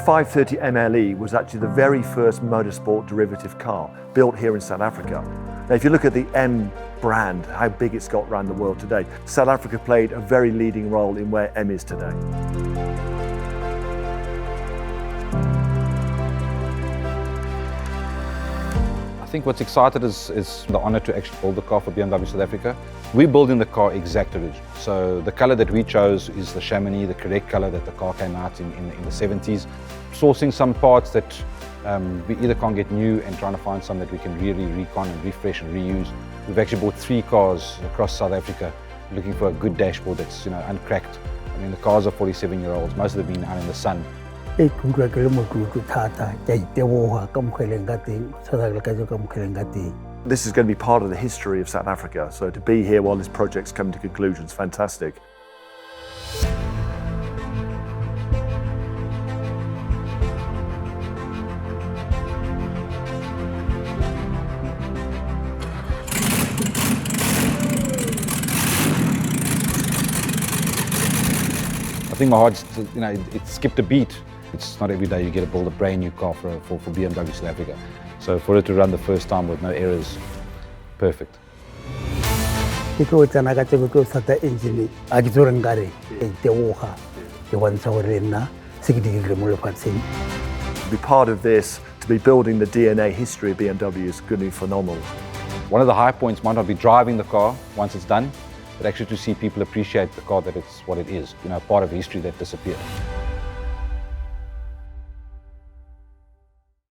530 MLE was actually the very first motorsport derivative car built here in South Africa. Now, if you look at the M brand, how big it's got around the world today, South Africa played a very leading role in where M is today. I think what's excited is the honor to actually build the car for BMW South Africa. We're building the car exact original. So the color that we chose is the Chamonix, the correct color that the car came out in the 70s. Sourcing some parts that we either can't get new and trying to find some that we can really recon and refresh and reuse. We've actually bought 3 cars across South Africa looking for a good dashboard that's uncracked. I mean, the cars are 47-year-olds, most of them been out in the sun. This is going to be part of the history of South Africa, so to be here while this project's coming to conclusion is fantastic. I think my heart's, it skipped a beat. It's not every day you get to build a brand new car for BMW South Africa. So for it to run the first time with no errors, perfect. Be part of this, to be building the DNA history of BMW is going to be phenomenal. One of the high points might not be driving the car once it's done, but actually to see people appreciate the car that it's what it is, part of history that disappeared.